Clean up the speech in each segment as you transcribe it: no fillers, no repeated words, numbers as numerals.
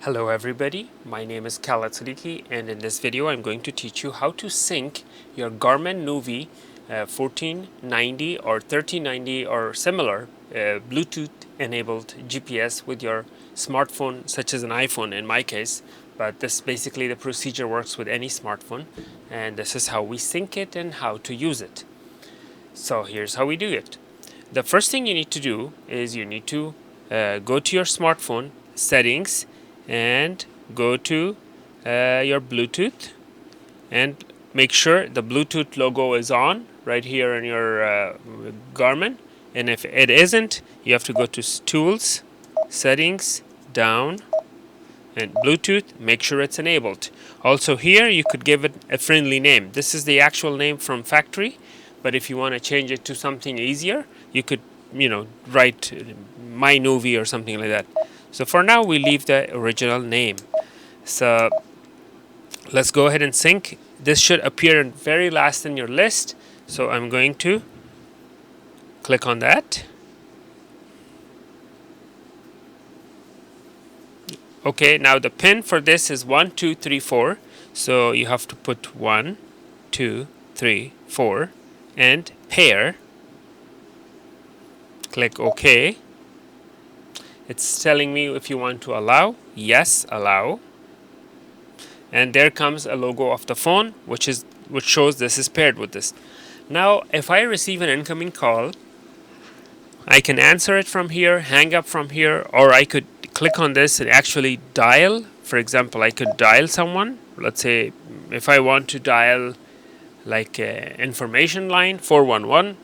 Hello everybody, my name is Khaled Siddiqui, and in this video I'm going to teach you how to sync your Garmin Nuvi 1490 or 1390 or similar Bluetooth enabled GPS with your smartphone, such as an iPhone in my case, but this basically the procedure works with any smartphone, and this is how we sync it and how to use it. So here's how we do it. The first thing you need to do is you need to go to your smartphone settings and go to your Bluetooth and make sure the Bluetooth logo is on right here in your Garmin, and if it isn't, you have to go to Tools, Settings, down, and Bluetooth, make sure it's enabled. Also here you could give it a friendly name. This is the actual name from factory, but if you want to change it to something easier, you could write my Nuvi or something like that. So for now we leave the original name. So let's go ahead and sync. This should appear in very last in your list, so I'm going to click on that. Okay, now the pin for this is 1 2 3 4, so you have to put 1 2 3 4 and pair. Click OK. It's telling me if you want to allow. Yes, allow. And there comes a logo of the phone, which shows this is paired with this. Now, if I receive an incoming call, I can answer it from here, hang up from here, or I could click on this and actually dial. For example, I could dial someone. Let's say if I want to dial like information line 411,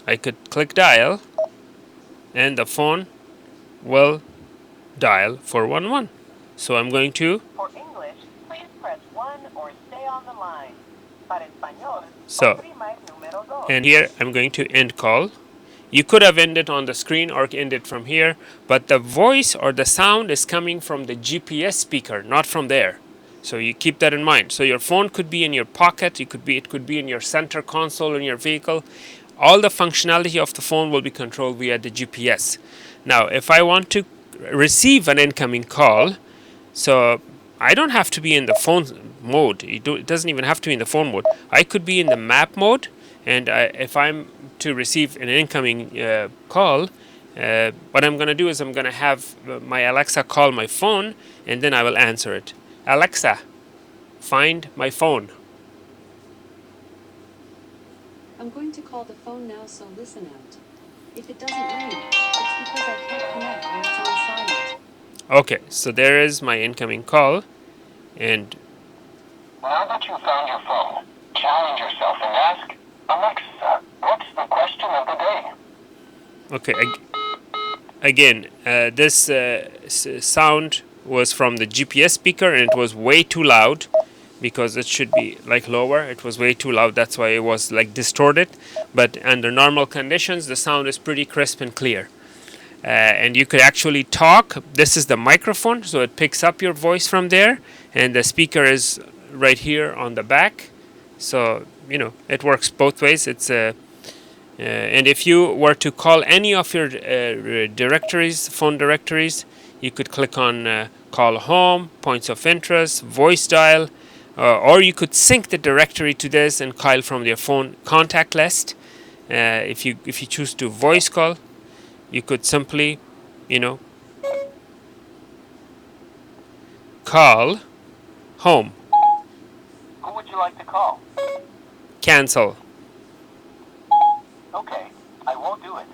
I could click dial and the phone will dial 411. So I'm going to. For English, please press 1 or stay on the line. Para español, oprima el número dos. And here I'm going to end call. You could have ended on the screen or end it from here, but the voice or the sound is coming from the GPS speaker, not from there. So you keep that in mind. So your phone could be in your pocket, it could be in your center console in your vehicle. All the functionality of the phone will be controlled via the GPS. Now, if I want to receive an incoming call, so I don't have to be in the phone mode. It doesn't even have to be in the phone mode. I could be in the map mode, and if I'm to receive an incoming call, what I'm going to do is I'm going to have my Alexa call my phone, and then I will answer it. Alexa, find my phone. I'm going to call the phone now, so listen out. If it doesn't ring, it's because I can't connect or it's on silent. Okay, so there is my incoming call, and now that you found your phone, challenge yourself and ask, Alexa, what's the question of the day? Okay, again, this sound was from the GPS speaker, and it was way too loud because it should be like lower. It was way too loud, that's why it was like distorted. But under normal conditions, the sound is pretty crisp and clear. And you could actually talk. This is the microphone, so it picks up your voice from there, and the speaker is right here on the back. So it works both ways. It's and if you were to call any of your directories, phone directories, you could click on call home, points of interest, voice dial, or you could sync the directory to this and call from your phone contact list. If you choose to voice call, you could simply, call home. Who would you like to call? Cancel. Okay, I won't do it.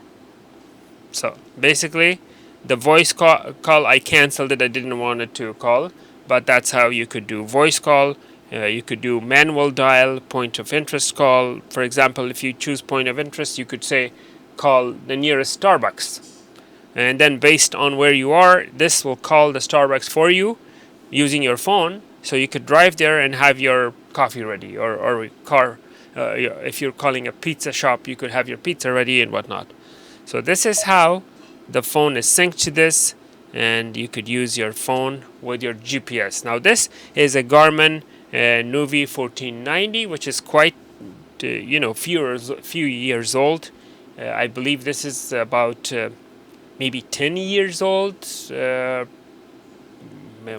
So basically, the voice call I canceled it. I didn't want it to call, but that's how you could do voice call. You could do manual dial, point of interest call. For example, if you choose point of interest, you could say call the nearest Starbucks, and then based on where you are, this will call the Starbucks for you using your phone, so you could drive there and have your coffee ready, or car. If you're calling a pizza shop, you could have your pizza ready and whatnot. So this is how the phone is synced to this, and you could use your phone with your GPS. Now this is a Garmin Nuvi 1490, which is quite few years old. I believe this is about maybe 10 years old,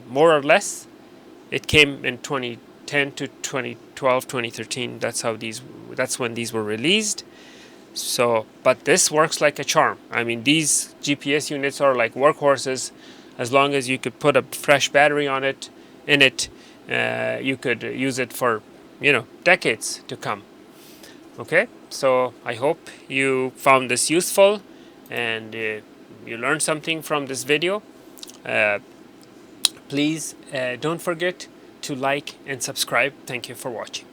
more or less. It came in 2010 to 2012, 2013. That's when these were released. So, but this works like a charm. I mean, these GPS units are like workhorses. As long as you could put a fresh battery on it, you could use it for, decades to come. Okay, so I hope you found this useful and you learned something from this video. Please don't forget to like and subscribe. Thank you for watching.